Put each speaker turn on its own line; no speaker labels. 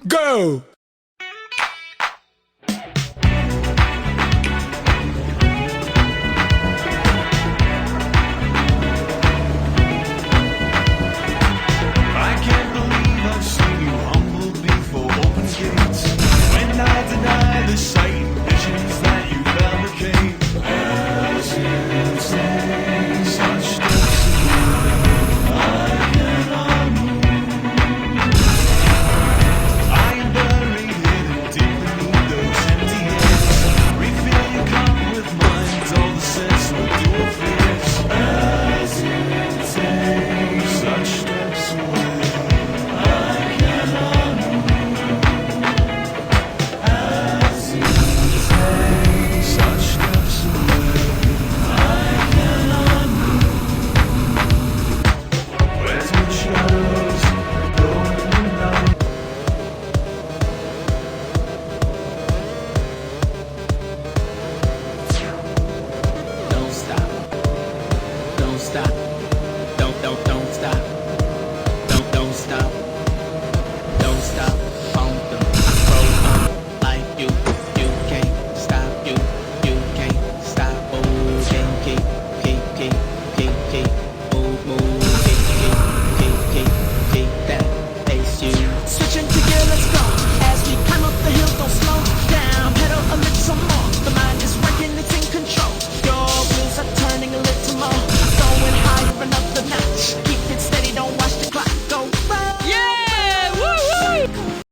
Go!
I can't believe I've seen you humbled before open gates. When I deny the sight and visions that you fabricate, as you say, such steps I cannot move. I am buried hidden deep beneath those empty hands. Refill your cup with mine, all the sense will do a fix. As you take such steps away.
Don't stop. Don't stop. Don't